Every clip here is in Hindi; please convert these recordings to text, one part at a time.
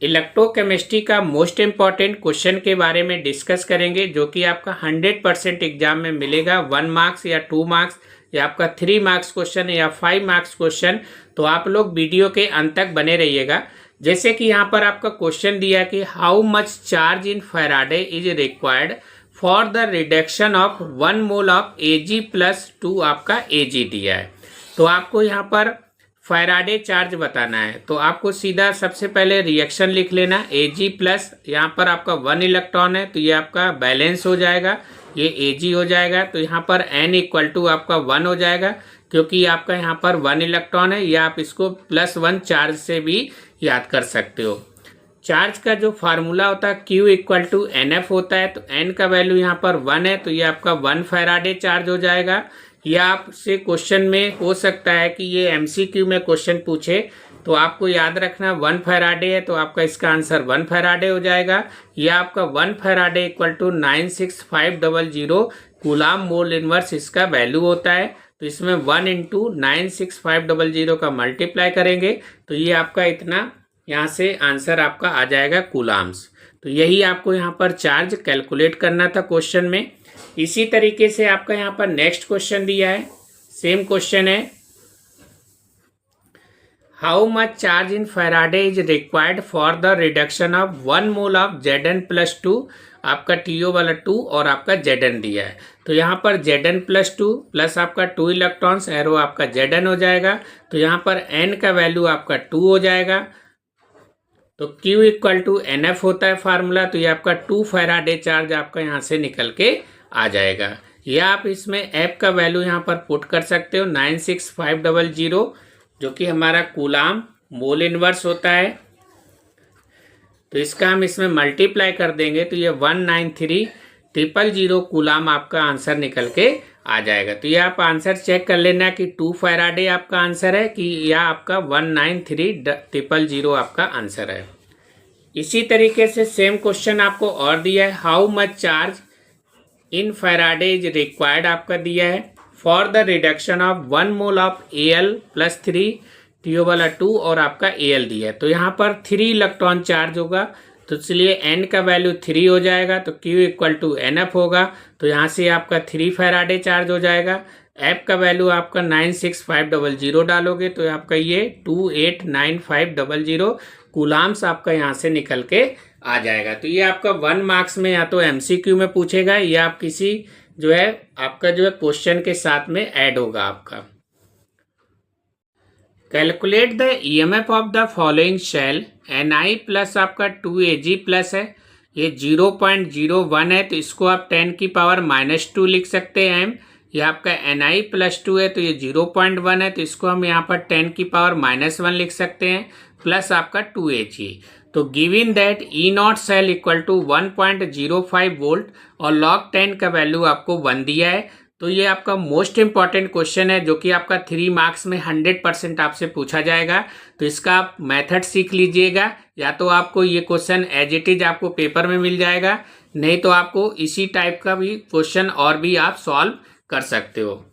इलेक्ट्रोकेमिस्ट्री का मोस्ट इम्पॉर्टेंट क्वेश्चन के बारे में डिस्कस करेंगे, जो कि आपका 100% एग्जाम में मिलेगा। 1 मार्क्स या 2 मार्क्स या आपका 3 मार्क्स क्वेश्चन या 5 मार्क्स क्वेश्चन। तो आप लोग वीडियो के अंत तक बने रहिएगा। जैसे कि यहाँ पर आपका क्वेश्चन दिया कि how much charge in Faraday is required for the reduction of 1 mole of Ag+2 आपका Ag दिया है। तो आपको यहाँ पर फैराडे चार्ज बताना है। तो आपको सीधा सबसे पहले रिएक्शन लिख लेना। Ag+, यहाँ पर आपका 1 इलेक्ट्रॉन है तो ये आपका बैलेंस हो जाएगा, ये Ag हो जाएगा। तो यहाँ पर N = आपका 1 हो जाएगा, क्योंकि आपका यहाँ पर 1 इलेक्ट्रॉन है। या आप इसको +1 चार्ज से भी याद कर सकते हो। चार्ज का जो फार्मूला होता है Q = NF होता है। तो N का वैल्यू यहाँ पर 1 है, तो ये आपका 1 फैराडे चार्ज हो जाएगा। या आपसे क्वेश्चन में हो सकता है कि ये MCQ में क्वेश्चन पूछे, तो आपको याद रखना 1 फैराडे है, तो आपका इसका आंसर 1 फैराडे हो जाएगा। या आपका 1 फैराडे = 96500 कूलाम मोल इनवर्स इसका वैल्यू होता है। तो इसमें 1 × 96500 का मल्टीप्लाई करेंगे तो ये आपका इतना यहाँ से आंसर आपका आ जाएगा कूलाम्स। तो यही आपको यहाँ पर चार्ज कैलकुलेट करना था क्वेश्चन में। इसी तरीके से आपका यहाँ पर नेक्स्ट क्वेश्चन दिया है। सेम क्वेश्चन है, how much charge in Faraday is required for the reduction of 1 mole of Zn+2। आपका TO वाला 2 और आपका Zn दिया है। तो यहाँ पर Zn+2 प्लस आपका 2 इलेक्ट्रॉन्स, एरो आपका Zn हो जाएगा। तो यहाँ पर N का वैल्यू आपका 2 हो जाएगा। तो Q = NF होता है फार्मूला। तो ये आपका 2 फैराडे चार्ज आपका यहाँ से निकल के आ जाएगा। या आप इसमें F का वैल्यू यहाँ पर पुट कर सकते हो 96500, जो कि हमारा कूलाम मोल इनवर्स होता है। तो इसका हम इसमें मल्टीप्लाई कर देंगे तो ये 193000 कूलाम आपका आंसर निकल के आ जाएगा। तो ये आप आंसर चेक कर लेना कि 2 फैराडे आपका आंसर है कि या आपका 193000 आपका आंसर है। इसी तरीके से सेम क्वेश्चन आपको और दिया है, how much charge in Faraday is required आपका दिया है for the reduction of 1 mole of Al+3 TO वाला 2 और आपका Al दिया है। तो यहाँ पर 3 इलेक्ट्रॉन चार्ज होगा, तो इसलिए N का वैल्यू 3 हो जाएगा। तो Q = NF होगा, तो यहाँ से आपका 3 फैराडे चार्ज हो जाएगा। F का वैल्यू आपका 96500 डालोगे तो आपका ये 289500 कूलाम्स आपका यहाँ से निकल के आ जाएगा। तो ये आपका 1 मार्क्स में या तो MCQ में पूछेगा या आप किसी जो है आपका जो है क्वेश्चन के साथ में ऐड होगा आपका। Calculate the EMF of the following shall. Ni+ आपका 2Ag+ है, ये 0.01 है, तो इसको आप 10⁻⁻2 लिख सकते हैं। ये आपका Ni+2 है, तो ये 0.1 है, तो इसको हम यहाँ पर 10⁻⁻1 लिख सकते हैं, प्लस आपका 2Ag। तो given that E0 cell = 1.05 volt और log 10 का वैल्यू आपको 1 दिया है। तो ये आपका मोस्ट इंपॉर्टेंट क्वेश्चन है, जो कि आपका 3 मार्क्स में 100% आपसे पूछा जाएगा। तो इसका आप मेथड सीख लीजिएगा, या तो आपको ये क्वेश्चन एज इट इज आपको पेपर में मिल जाएगा, नहीं तो आपको इसी टाइप का भी क्वेश्चन और भी आप सॉल्व कर सकते हो।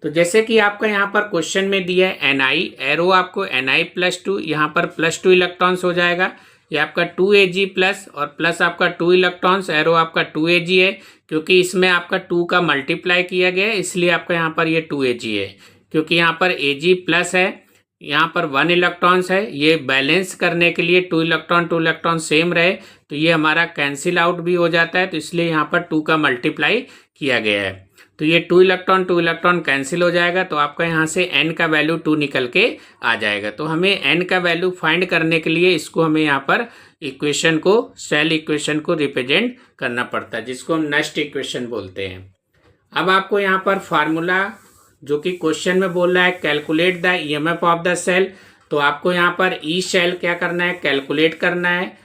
तो जैसे कि आपका यहाँ पर क्वेश्चन में दिया है Ni, एरो आपको Ni+2, यहाँ पर +2 इलेक्ट्रॉन्स हो जाएगा। ये आपका 2Ag+ और प्लस आपका 2 इलेक्ट्रॉन्स, एरो आपका 2Ag है, क्योंकि इसमें आपका 2 का मल्टीप्लाई किया गया है, इसलिए आपका यहाँ पर ये 2Ag है। क्योंकि यहाँ पर Ag+ है, यहाँ पर 1 इलेक्ट्रॉन्स है, ये बैलेंस करने के लिए 2 इलेक्ट्रॉन सेम रहे, तो ये हमारा कैंसिल आउट भी हो जाता है, तो इसलिए यहाँ पर 2 का मल्टीप्लाई किया गया है। तो ये 2 इलेक्ट्रॉन कैंसिल हो जाएगा, तो आपका यहाँ से N का वैल्यू 2 निकल के आ जाएगा। तो हमें N का वैल्यू फाइंड करने के लिए इसको हमें यहाँ पर इक्वेशन को, सेल इक्वेशन को रिप्रेजेंट करना पड़ता है, जिसको हम नस्ट इक्वेशन बोलते हैं। अब आपको यहाँ पर फार्मूला जो कि क्वेश्चन में बोल रहा है calculate the EMF of the cell, तो आपको यहाँ पर E सेल क्या करना है, कैलकुलेट करना है।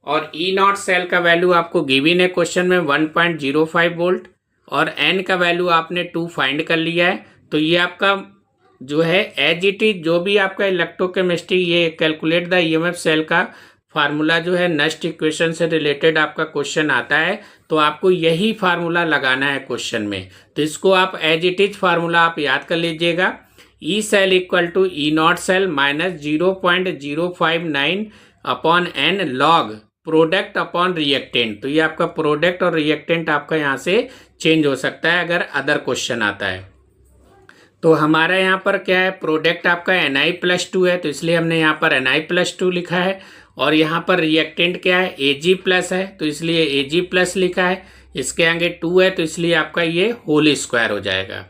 और E0 सेल का वैल्यू आपको गिवन है क्वेश्चन में 1.05 वोल्ट और N का वैल्यू आपने 2 फाइंड कर लिया है। तो ये आपका जो है एज इट इज जो भी आपका इलेक्ट्रोकेमिस्ट्री ये कैलकुलेट द EMF सेल का फार्मूला जो है नस्ट इक्वेशन से रिलेटेड आपका क्वेश्चन आता है, तो आपको यही फार्मूला लगाना है क्वेश्चन में। तो इसको आप एज इट इज फार्मूला आप याद कर लीजिएगा। E cell equal to E not cell minus 0.059 upon n log product upon reactant. तो ये आपका प्रोडक्ट और रिएक्टेंट आपका यहाँ से चेंज हो सकता है अगर अदर क्वेश्चन आता है। तो हमारा यहाँ पर क्या है, प्रोडक्ट आपका Na+2 है, तो इसलिए हमने यहाँ पर Na+2 लिखा है। और यहाँ पर रिएक्टेंट क्या है, Ag+ है, तो इसलिए Ag+ लिखा है। इसके आगे 2 है, तो इसलिए आपका ये होल स्क्वायर हो जाएगा।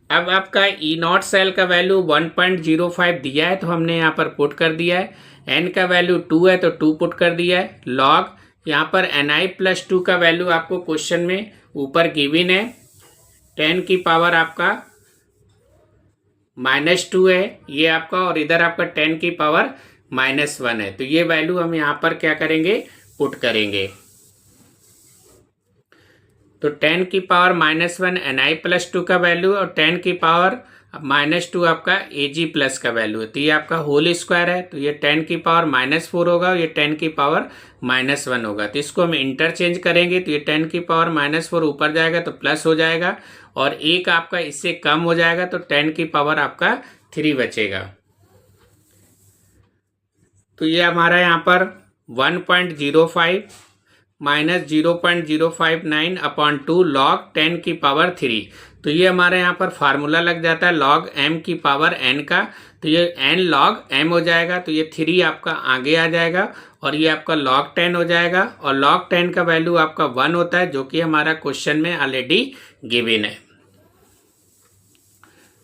अब आपका ई नॉट सेल का वैल्यू 1.05 दिया है, तो हमने यहाँ पर पुट कर दिया है। एन का वैल्यू 2 है, तो 2 पुट कर दिया है। लॉग यहाँ पर Na+2 का वैल्यू आपको क्वेश्चन में ऊपर गिवन है, 10 की पावर आपका -2 है ये आपका, और इधर आपका 10 की पावर -1 है। तो ये वैल्यू हम यहाँ पर क्या करेंगे, पुट करेंगे। तो 10 की पावर -1 Na+2 का वैल्यू और 10 की पावर -2 आपका Ag+ का वैल्यू है। तो ये आपका होल स्क्वायर है, तो ये 10 की पावर -4 होगा, ये 10 की पावर -1 होगा। तो इसको हम इंटरचेंज करेंगे, तो ये 10 की पावर -4 ऊपर जाएगा तो प्लस हो जाएगा, और एक आपका इससे कम हो जाएगा, तो 10 की पावर आपका 3 बचेगा। तो ये हमारा यहाँ पर 1.05 माइनस 0.059 अपॉन 2 लॉग 10 की पावर 3। तो ये हमारे यहाँ पर फार्मूला लग जाता है log m की पावर n का, तो ये n log m हो जाएगा, तो ये 3 आपका आगे आ जाएगा, और ये आपका log 10 हो जाएगा, और log 10 का वैल्यू आपका 1 होता है, जो कि हमारा क्वेश्चन में ऑलरेडी गिवन है।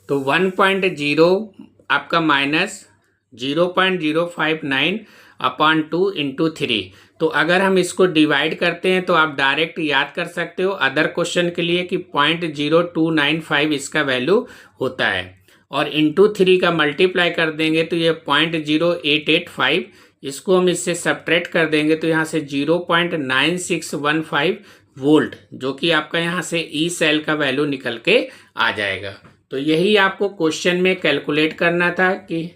तो 1.0 आपका माइनस 0.059 अपॉन 2 इंटू 3। तो अगर हम इसको डिवाइड करते हैं तो आप डायरेक्ट याद कर सकते हो अदर क्वेश्चन के लिए कि 0.0295 इसका वैल्यू होता है, और इंटू 3 का मल्टीप्लाई कर देंगे तो ये 0.0885, इसको हम इससे सब्ट्रैक्ट कर देंगे तो यहाँ से 0.9615 वोल्ट, जो कि आपका यहाँ से ई सेल का वैल्यू निकल के आ जाएगा। तो यही आपको क्वेश्चन में कैलकुलेट करना था कि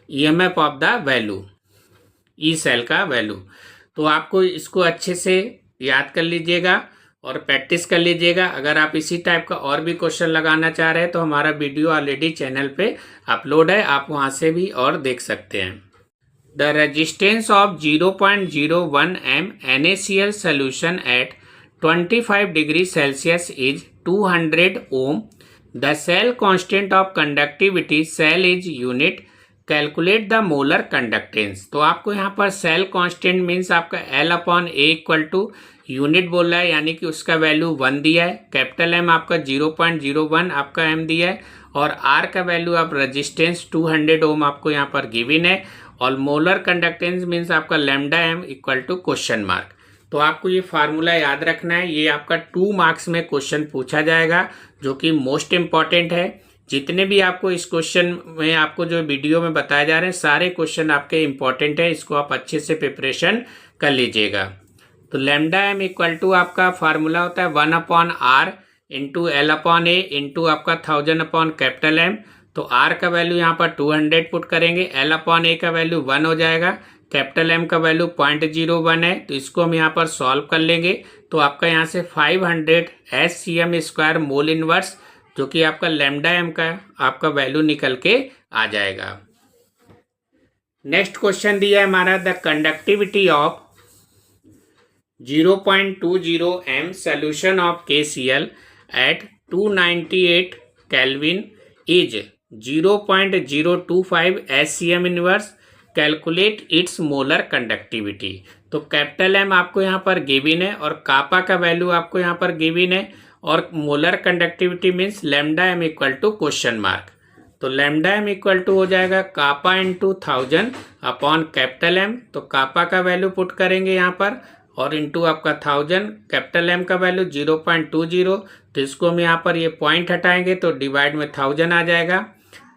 EMF of the value, E cell का वैल्यू। तो आपको इसको अच्छे से याद कर लीजिएगा और प्रैक्टिस कर लीजिएगा। अगर आप इसी टाइप का और भी क्वेश्चन लगाना चाह रहे हैं तो हमारा वीडियो ऑलरेडी चैनल पे अपलोड है, आप वहां से भी और देख सकते हैं। The resistance of 0.01 m NaCl solution at 25 degree Celsius is 200 ohm. The cell constant of conductivity cell is unit, calculate the molar conductance. तो आपको यहाँ पर सेल कांस्टेंट मीन्स आपका L/A इक्वल टू यूनिट बोल रहा है, यानी कि उसका वैल्यू 1 दिया है। कैपिटल M आपका 0.01 आपका M दिया है, और R का वैल्यू आप रेजिस्टेंस 200 ओम आपको यहाँ पर गिवन है, और मोलर कंडक्टेंस मीन्स आपका λm equal to question mark. तो आपको ये फार्मूला याद रखना है, ये आपका 2 मार्क्स में क्वेश्चन पूछा जाएगा, जो कि मोस्ट इम्पॉर्टेंट है। जितने भी आपको इस क्वेश्चन में आपको जो वीडियो में बताए जा रहे हैं सारे क्वेश्चन आपके इम्पॉर्टेंट है, इसको आप अच्छे से प्रिपरेशन कर लीजिएगा। तो λm इक्वल टू आपका फार्मूला होता है 1/r इंटू L/A इंटू आपका 1000/M। तो r का वैल्यू यहाँ पर 200 पुट करेंगे, L/A का वैल्यू 1 हो जाएगा, कैपिटल M का वैल्यू 0.01 है, तो इसको हम यहाँ पर सॉल्व कर लेंगे। तो आपका यहाँ से 500 ScM² मोल इनवर्स, जो कि आपका λm का आपका वैल्यू निकल के आ जाएगा। नेक्स्ट क्वेश्चन दिया है हमारा, the conductivity of 0.20 m solution of KCl at 298 Kelvin is 0.025 ScM inverse, calculate its molar conductivity. तो कैपिटल M आपको यहाँ पर गिवन है, और कापा का वैल्यू आपको यहाँ पर गिवन है, और molar conductivity means λm equal to question mark. तो λm इक्वल टू हो जाएगा kappa into 1000 upon capital M। तो कापा का वैल्यू पुट करेंगे यहाँ पर, और इंटू आपका 1000, कैपिटल M का वैल्यू 0.20, तो इसको हम यहाँ पर ये पॉइंट हटाएंगे तो डिवाइड में 1000 आ जाएगा।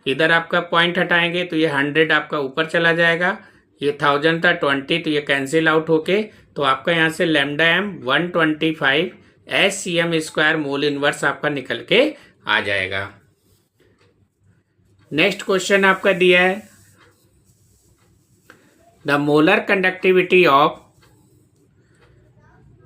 इधर आपका पॉइंट हटाएंगे तो ये 100 आपका ऊपर चला जाएगा, ये 1000 था 20, तो ये कैंसिल आउट होके तो आपका यहाँ से λm 125 ScM² मोल इनवर्स आपका निकल के आ जाएगा। नेक्स्ट क्वेश्चन आपका दिया है, the molar conductivity of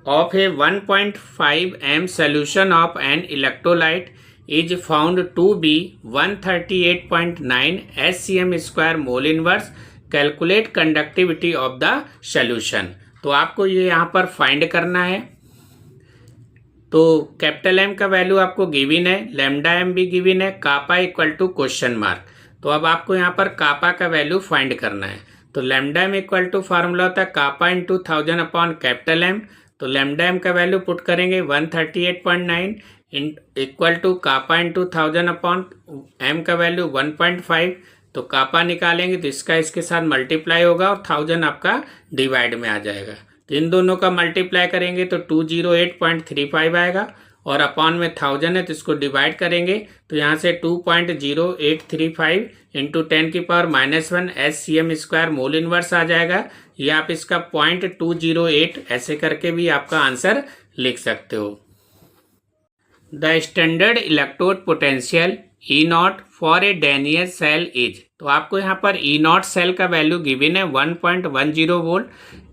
a 1.5 m solution of an electrolyte is found to be 138.9 SCM square mole inverse, calculate conductivity of the solution. तो आपको ये यहाँ पर फाइंड करना है। तो कैपिटल एम का वैल्यू आपको गिवन है, लैम्डा एम भी गिवन है, kappa equal to question mark. तो अब आपको यहाँ पर कापा का वैल्यू फाइंड करना है। तो lambda M equal to formula होता है kappa into 1000 upon capital M. तो लैम्डा एम का वैल्यू पुट करेंगे 138.9 equal to kappa into 1000 upon M का वैल्यू 1.5। तो कापा निकालेंगे तो इसका इसके साथ मल्टीप्लाई होगा और 1000 आपका डिवाइड में आ जाएगा। तो इन दोनों का मल्टीप्लाई करेंगे तो 208.35 आएगा और अपॉन में 1000 है तो इसको डिवाइड करेंगे तो यहाँ से 2.0835 इंटू 10 की power -1 SCM square mole inverse आ जाएगा। ये आप इसका 0.208 ऐसे करके भी आपका आंसर लिख सकते हो। The standard electrode potential E0 for a Daniell cell is. तो आपको यहाँ पर E0 सेल का वैल्यू गिवन है 1.10 volt.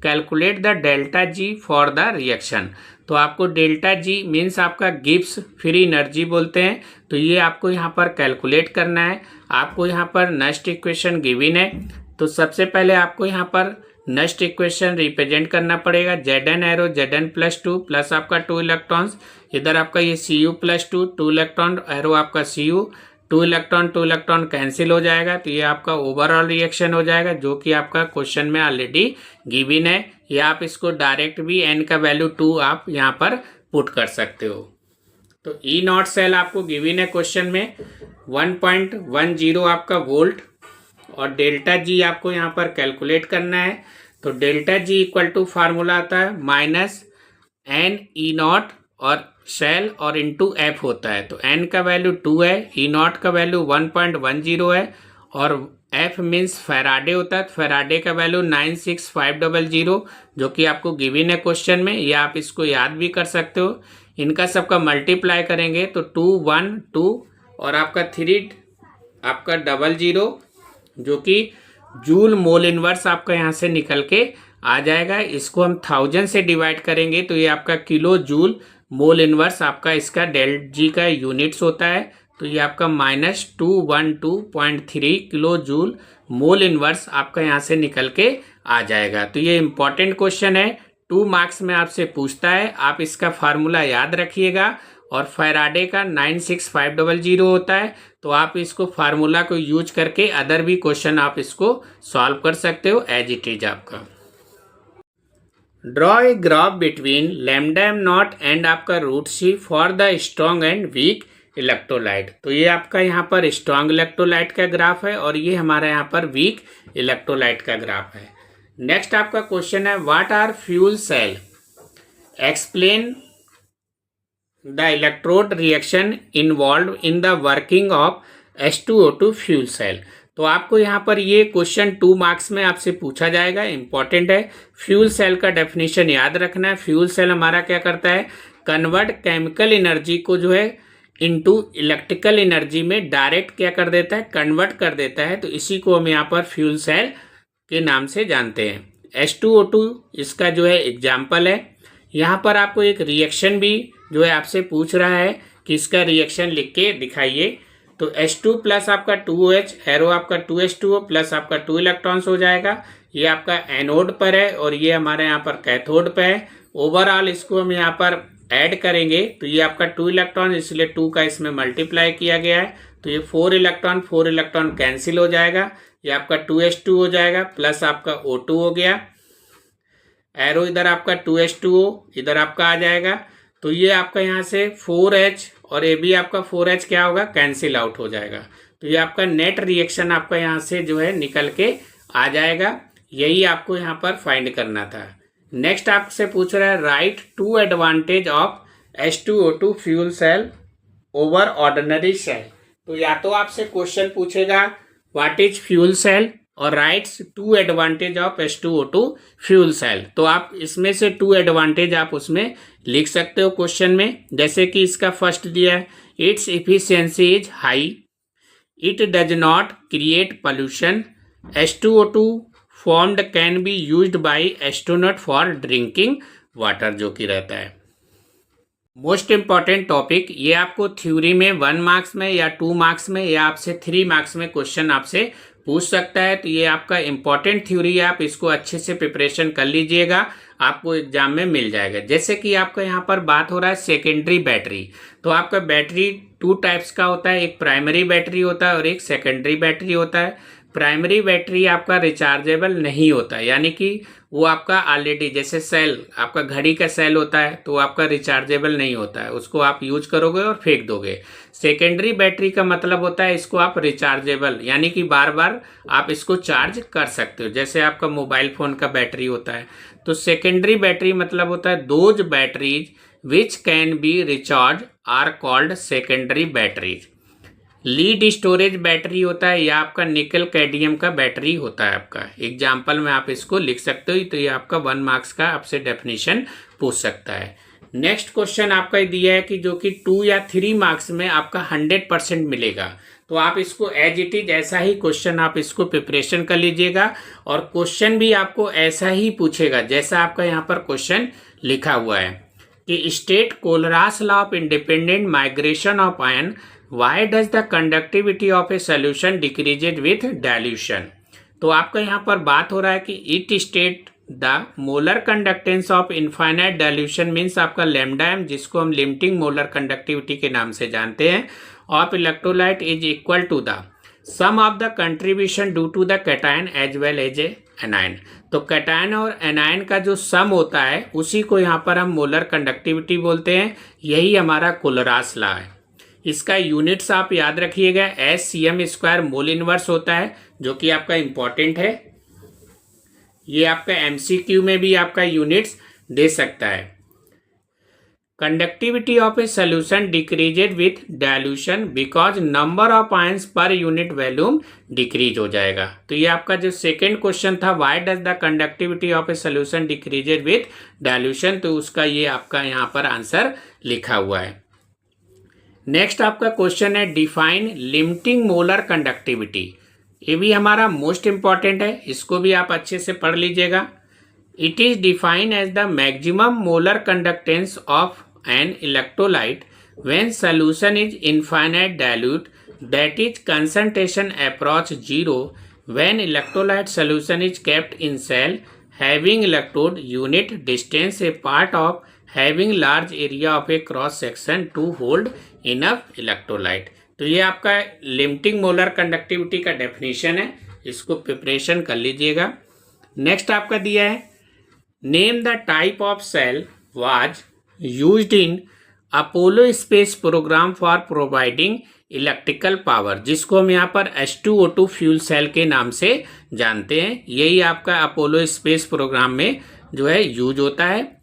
Calculate the delta G for the reaction. तो आपको डेल्टा जी मीन्स आपका गिब्स फ्री एनर्जी बोलते हैं। तो ये आपको यहाँ पर कैलकुलेट करना है। आपको यहाँ पर नेक्स्ट इक्वेशन गिवन है। तो सबसे पहले आपको यहाँ पर नेक्स्ट इक्वेशन रिप्रेजेंट करना पड़ेगा। Zn एरो Zn+2 प्लस आपका 2 इलेक्ट्रॉन्स, इधर आपका ये Cu+2 2 इलेक्ट्रॉन एरो आपका Cu, 2 इलेक्ट्रॉन कैंसिल हो जाएगा। तो ये आपका ओवरऑल रिएक्शन हो जाएगा जो कि आपका क्वेश्चन में ऑलरेडी गिवन है। या आप इसको डायरेक्ट भी n का वैल्यू 2 आप यहाँ पर पुट कर सकते हो। तो E0 सेल आपको गिवन है क्वेश्चन में 1.10 आपका वोल्ट और डेल्टा जी आपको यहाँ पर कैलकुलेट करना है। तो delta G equal to formula आता है -n E0 और सेल और इंटू एफ होता है। तो n का वैल्यू 2 है, E0 का वैल्यू 1.10 है और f मीन्स फैराडे होता है। फैराडे का वैल्यू 96500 जो कि आपको गिवन है क्वेश्चन में, या आप इसको याद भी कर सकते हो। इनका सबका मल्टीप्लाई करेंगे तो 212 और आपका 3 आपका 00 जो कि जूल मोल इनवर्स आपका यहाँ से निकल के आ जाएगा। इसको हम 1000 से डिवाइड करेंगे तो ये आपका किलो जूल मोल इनवर्स आपका इसका डेल्टा जी का यूनिट्स होता है। तो ये आपका -212.3 किलो जूल मोल इनवर्स आपका यहाँ से निकल के आ जाएगा। तो ये इंपॉर्टेंट क्वेश्चन है, 2 मार्क्स में आपसे पूछता है। आप इसका फार्मूला याद रखिएगा और फैराडे का 96500 होता है। तो आप इसको फार्मूला को यूज करके अदर भी क्वेश्चन आप इसको सॉल्व कर सकते हो एज इट इज आपका। Draw a graph between lambda m naught and आपका root C for the strong and weak electrolyte. तो ये आपका यहाँ पर स्ट्रॉन्ग इलेक्ट्रोलाइट का ग्राफ है और ये हमारा यहाँ पर वीक इलेक्ट्रोलाइट का ग्राफ है। नेक्स्ट आपका क्वेश्चन है what are fuel cell, explain the electrode reaction involve in the working of H2O2 fuel cell. तो आपको यहाँ पर ये क्वेश्चन 2 मार्क्स में आपसे पूछा जाएगा, इंपॉर्टेंट है। फ्यूल सेल का डेफिनेशन याद रखना है। फ्यूल सेल हमारा क्या करता है, कन्वर्ट केमिकल एनर्जी को जो है इनटू इलेक्ट्रिकल एनर्जी में डायरेक्ट क्या कर देता है, कन्वर्ट कर देता है। तो इसी को हम यहाँ पर फ्यूल सेल के नाम से जानते हैं। H2O2 इसका जो है एग्जाम्पल है। यहाँ पर आपको एक रिएक्शन भी जो है आपसे पूछ रहा है कि इसका रिएक्शन लिख के दिखाइए। तो H2 प्लस आपका 2OH एरो आपका 2H2O प्लस आपका 2 इलेक्ट्रॉन्स हो जाएगा। ये आपका एनोड पर है और ये हमारे यहाँ पर कैथोड पे है। ओवरऑल इसको हम यहाँ पर ऐड करेंगे तो ये आपका 2 इलेक्ट्रॉन, इसलिए 2 का इसमें मल्टीप्लाई किया गया है। तो ये 4 इलेक्ट्रॉन कैंसिल हो जाएगा। ये आपका 2H2 हो जाएगा प्लस आपका O2 हो गया। एरो इधर आपका 2H2O इधर आपका आ जाएगा। तो ये आपका यहाँ से 4H और ये भी आपका 4H क्या होगा, कैंसिल आउट हो जाएगा। तो ये आपका नेट रिएक्शन आपका यहाँ से जो है निकल के आ जाएगा। यही आपको यहाँ पर फाइंड करना था। नेक्स्ट आपसे पूछ रहा है write 2 advantage of H2O2 fuel cell over ordinary cell. तो या तो आपसे क्वेश्चन पूछेगा व्हाट इज फ्यूल सेल और writes 2 advantage of H2O2 fuel cell. तो आप इसमें से 2 एडवांटेज आप उसमें लिख सकते हो क्वेश्चन में। जैसे कि इसका फर्स्ट दिया है it's efficiency is high, it does not create pollution, H2O2 formed can be used by astronaut for drinking water जो कि रहता है। मोस्ट इम्पॉर्टेंट टॉपिक, ये आपको थ्योरी में 1 मार्क्स में या 2 मार्क्स में या आपसे 3 मार्क्स में क्वेश्चन आपसे पूछ सकता है। तो ये आपका इम्पॉर्टेंट थ्योरी है, आप इसको अच्छे से प्रिपरेशन कर लीजिएगा, आपको एग्जाम में मिल जाएगा। जैसे कि आपका यहाँ पर बात हो रहा है सेकेंडरी बैटरी, तो आपका बैटरी 2 टाइप्स का होता है, एक प्राइमरी बैटरी होता है और एक सेकेंडरी बैटरी होता है। प्राइमरी बैटरी आपका रिचार्जेबल नहीं होता है, यानी कि वो आपका ऑलरेडी जैसे सेल, आपका घड़ी का सेल होता है तो वो आपका रिचार्जेबल नहीं होता है, उसको आप यूज करोगे और फेंक दोगे। सेकेंडरी बैटरी का मतलब होता है इसको आप रिचार्जेबल, यानी कि बार बार आप इसको चार्ज कर सकते हो, जैसे आपका मोबाइल फोन का बैटरी होता है। तो सेकेंडरी बैटरी मतलब होता है those batteries which can be recharge are called secondary batteries. Lead storage battery होता है या आपका निकल कैडमियम का बैटरी होता है। आपका एग्जाम्पल में आप इसको लिख सकते हो, तो ये आपका 1 मार्क्स का आपसे डेफिनेशन पूछ सकता है। नेक्स्ट क्वेश्चन आपका दिया है कि जो कि 2 या 3 मार्क्स में आपका 100% मिलेगा, तो आप इसको एज इट इज ऐसा ही क्वेश्चन आप इसको प्रिपरेशन कर लीजिएगा और क्वेश्चन भी आपको ऐसा ही पूछेगा जैसा आपका यहाँ पर क्वेश्चन लिखा हुआ है कि state Kohlrausch law of independent migration of ion, Why does the conductivity of a solution decreases with dilution? तो आपका यहाँ पर बात हो रहा है कि it state the molar conductance of infinite dilution means आपका lambda m, जिसको हम limiting molar conductivity के नाम से जानते हैं, of electrolyte is equal to the sum of the contribution due to the cation as well as a anion। तो कैटायन और एनायन का जो सम होता है उसी को यहाँ पर हम मोलर कंडक्टिविटी बोलते हैं, यही हमारा कोलरास लॉ है। इसका यूनिट्स आप याद रखिएगा, SCm² मोल इनवर्स होता है, जो कि आपका इंपॉर्टेंट है। ये आपका MCQ में भी आपका यूनिट्स दे सकता है। Conductivity of a solution decreased with dilution because number of ions per unit volume decrease हो जाएगा। तो ये आपका जो सेकेंड क्वेश्चन था, why does the conductivity of a solution decreased with dilution, तो उसका ये आपका यहाँ पर आंसर लिखा हुआ है। नेक्स्ट आपका क्वेश्चन है डिफाइन लिमिटिंग मोलर कंडक्टिविटी, ये भी हमारा मोस्ट इंपॉर्टेंट है, इसको भी आप अच्छे से पढ़ लीजिएगा। It is defined as the maximum molar conductance of an electrolyte when solution is infinite dilute that is concentration approach 0 when electrolyte solution is kept in cell having electrode unit distance apart of having large area of a cross section to hold enough electrolyte. तो ये आपका लिमिटिंग मोलर कंडक्टिविटी का डेफिनेशन है, इसको प्रिपरेशन कर लीजिएगा। नेक्स्ट आपका दिया है name the type of cell was used in Apollo space program for providing electrical power, जिसको हम यहाँ पर H2O2 फ्यूल सेल के नाम से जानते हैं। यही आपका अपोलो स्पेस प्रोग्राम में जो है यूज होता है।